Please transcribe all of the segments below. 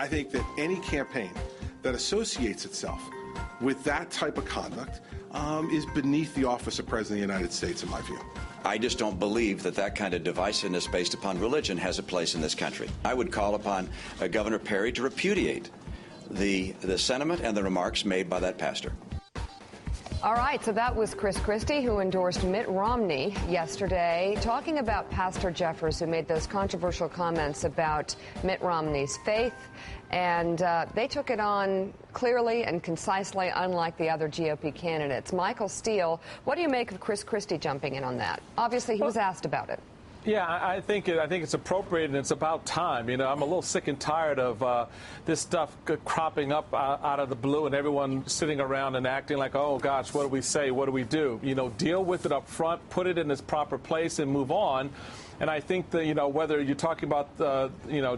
I think that any campaign that associates itself with that type of conduct is beneath the office of President of the United States, in my view. I just don't believe that that kind of divisiveness based upon religion has a place in this country. I would call upon Governor Perry to repudiate the sentiment and the remarks made by that pastor. All right, so that was Christie, who endorsed Mitt Romney yesterday, talking about Pastor Jeffers, who made those controversial comments about Mitt Romney's faith. And they took it on clearly and concisely, unlike the other GOP candidates. Michael Steele, what do you make of Christie jumping in on that? Obviously, he was asked about it. Yeah, I think it's appropriate, and it's about time. You know, I'm a little sick and tired of this stuff cropping up out of the blue, and everyone sitting around and acting like, oh gosh, what do we say? What do we do? You know, deal with it up front, put it in its proper place, and move on. And I think that, you know, whether you're talking about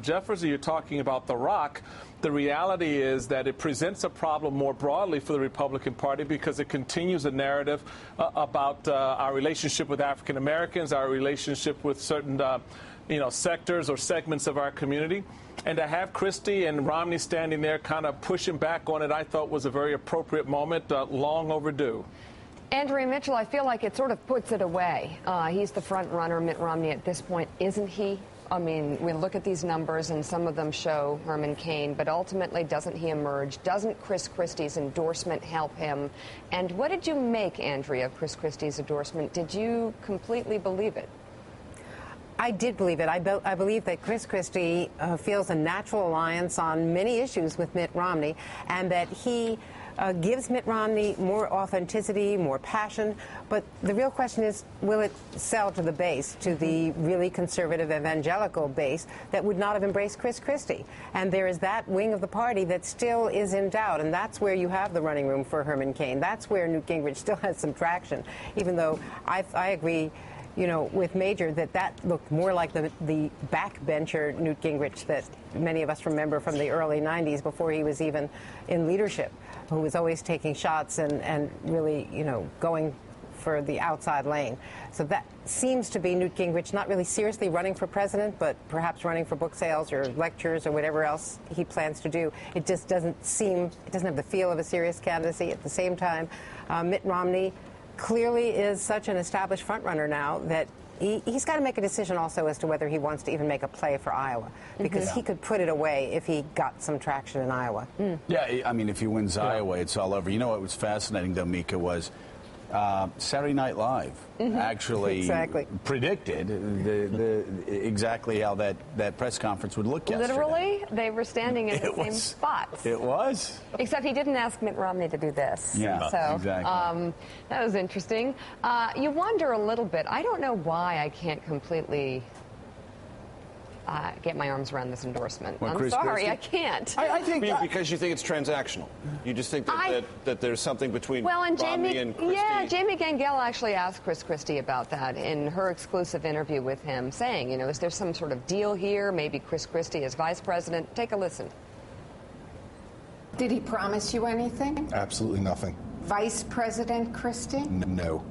Jeffers or you're talking about The Rock, the reality is that it presents a problem more broadly for the Republican Party because it continues a narrative about our relationship with African Americans, our relationship with certain, sectors or segments of our community. And to have Christie and Romney standing there kind of pushing back on it, I thought was a very appropriate moment, long overdue. Andrea Mitchell, I feel like it sort of puts it away. He's the front runner, Mitt Romney, at this point, isn't he? I mean, we look at these numbers, and some of them show Herman Cain, but ultimately, doesn't he emerge? Doesn't Christie's endorsement help him? And what did you make, Andrea, of Christie's endorsement? Did you completely believe it? I did believe it. I believe that Christie feels a natural alliance on many issues with Mitt Romney, and that he gives Mitt Romney more authenticity, more passion. But the real question is, will it sell to the base, to the really conservative evangelical base that would not have embraced Christie? And there is that wing of the party that still is in doubt, and that's where you have the running room for Herman Cain. That's where Newt Gingrich still has some traction, even though I agree, you know, with Major, that looked more like the backbencher Newt Gingrich that many of us remember from the early 90s before he was even in leadership, who was always taking shots and really, you know, going for the outside lane. So that seems to be Newt Gingrich not really seriously running for president, but perhaps running for book sales or lectures or whatever else he plans to do. It just doesn't have the feel of a serious candidacy. At the same time, Mitt Romney clearly is such an established frontrunner now that he's got to make a decision also as to whether he wants to even make a play for Iowa, because he could put it away if he got some traction in Iowa. Yeah, I mean, if he wins Iowa, it's all over. You know what was fascinating, though, Mika, was Saturday Night Live actually predicted exactly how that press conference would look yesterday. Literally, they were standing in the same spots. It was. Except he didn't ask Mitt Romney to do this. Yeah, so, exactly. That was interesting. You wonder a little bit. I don't know why I can't completely get my arms around this endorsement. I'm sorry, I can't. I think because you think it's transactional. You just think that there's something between Romney and Christie. Yeah, Jamie Gangel actually asked Christie about that in her exclusive interview with him, saying, you know, is there some sort of deal here? Maybe Christie as vice president. Take a listen. Did he promise you anything? Absolutely nothing. Vice President Christie? No.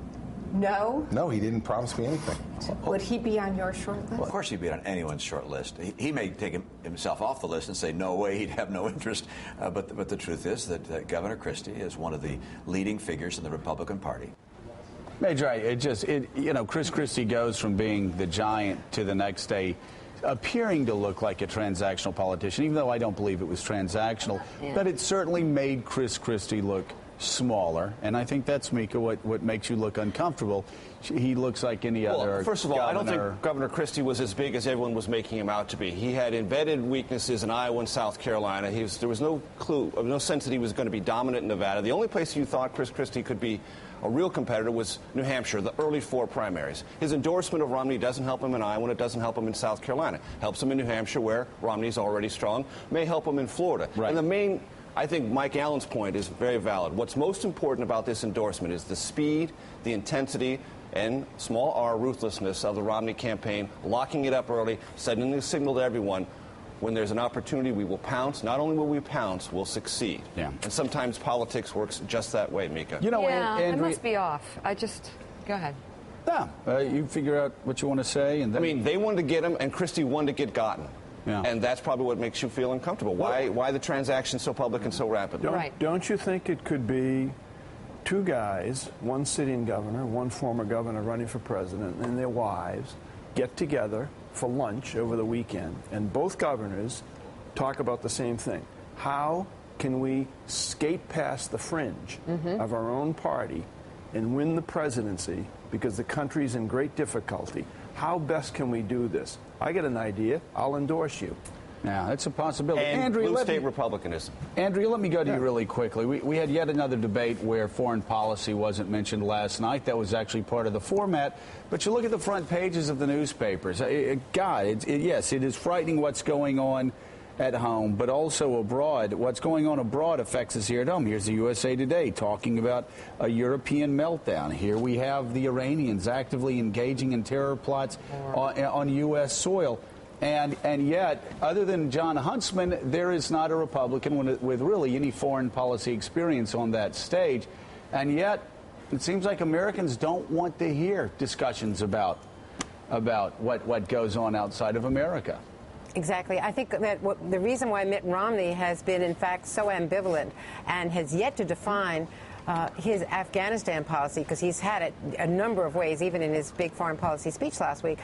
No? No, he didn't promise me anything. Would he be on your short list? Well, of course he'd be on anyone's short list. He may take himself off the list and say, no way, he'd have no interest. But the truth is that Governor Christie is one of the leading figures in the Republican Party. Major, Chris Christie goes from being the giant to the next day appearing to look like a transactional politician, even though I don't believe it was transactional. Yeah. But it certainly made Chris Christie look smaller, and I think that's, Mika, what makes you look uncomfortable. He looks like any other First of all, governor. I don't think Governor Christie was as big as everyone was making him out to be. He had embedded weaknesses in Iowa and South Carolina. There was no clue, no sense that he was going to be dominant in Nevada. The only place you thought Chris Christie could be a real competitor was New Hampshire, the early 4 primaries. His endorsement of Romney doesn't help him in Iowa, and it doesn't help him in South Carolina. Helps him in New Hampshire, where Romney's already strong. May help him in Florida. Right. And I think Mike Allen's point is very valid. What's most important about this endorsement is the speed, the intensity, and small r ruthlessness of the Romney campaign, locking it up early, sending a signal to everyone. When there's an opportunity, we will pounce. Not only will we pounce, we'll succeed. Yeah. And sometimes politics works just that way, Mika. You know, it must be off. Go ahead. Yeah, you figure out what you want to say. And then... I mean, they wanted to get him, and Christie wanted to get gotten. Yeah. And that's probably what makes you feel uncomfortable. Why the transaction so public and so rapid? Don't you think it could be two guys, one sitting governor, one former governor running for president, and their wives get together for lunch over the weekend, and both governors talk about the same thing? How can we skate past the fringe of our own party and win the presidency because the country's in great difficulty? How best can we do this? I get an idea. I'll endorse you. Yeah, that's a possibility. And blue state republicanism. Andrea, let me go to you really quickly. We had yet another debate where foreign policy wasn't mentioned last night. That was actually part of the format. But you look at the front pages of the newspapers. Yes, it is frightening what's going on at home, but also abroad. What's going on abroad affects us here at home. Here's the USA Today talking about a European meltdown. Here we have the Iranians actively engaging in terror plots on U.S. soil. And yet, other than John Huntsman, there is not a Republican with really any foreign policy experience on that stage. And yet, it seems like Americans don't want to hear discussions about what goes on outside of America. Exactly. I think that the reason why Mitt Romney has been, in fact, so ambivalent and has yet to define his Afghanistan policy, because he's had it a number of ways, even in his big foreign policy speech last week.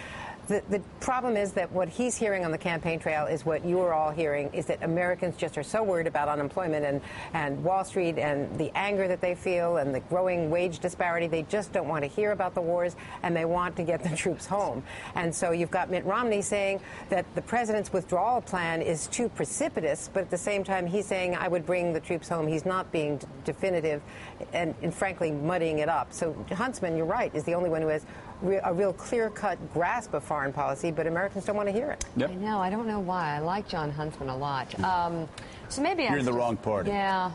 The problem is that what he's hearing on the campaign trail is what you are all hearing, is that Americans just are so worried about unemployment and Wall Street and the anger that they feel and the growing wage disparity. They just don't want to hear about the wars, and they want to get the troops home. And so you've got Mitt Romney saying that the president's withdrawal plan is too precipitous, but at the same time he's saying, I would bring the troops home. He's not being definitive and frankly muddying it up. So Huntsman, you're right, is the only one who has a real clear-cut grasp of foreign policy, but Americans don't want to hear it. Yep. I know. I don't know why. I like John Huntsman a lot. So maybe you're in the wrong party. Yeah.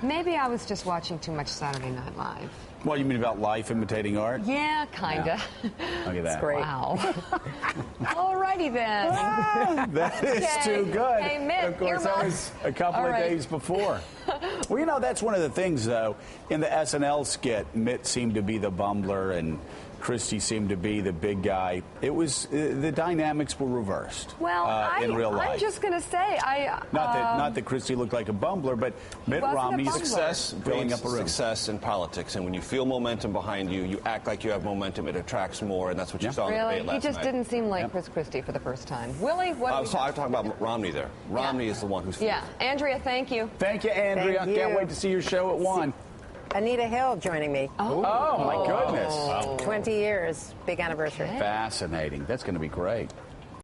Maybe I was just watching too much Saturday Night Live. Well, you mean about life imitating art? Yeah, kind of. Yeah. Look at that. Great. Wow. All righty then. That is too good. Hey, Mitt, of course, that was a couple of days before. Well, you know, that's one of the things, though. In the SNL skit, Mitt seemed to be the bumbler and Christie seemed to be the big guy. It was the dynamics were reversed. Well, in real life. I'm just going to say, not that Christie looked like a bumbler, but Mitt Romney's success filling up a room. Success in politics, and when you feel momentum behind you, you act like you have momentum. It attracts more, and that's what you saw in the debate last night. He just didn't seem like Chris Christie for the first time. Willie, what? I'm talking about Romney there. Romney is the one who's. Yeah, Andrea, thank you. Thank you, Andrea. Thank you. Can't wait to see your show at 1. Anita Hill joining me. Oh my goodness. 20 years, big anniversary. Fascinating. That's going to be great.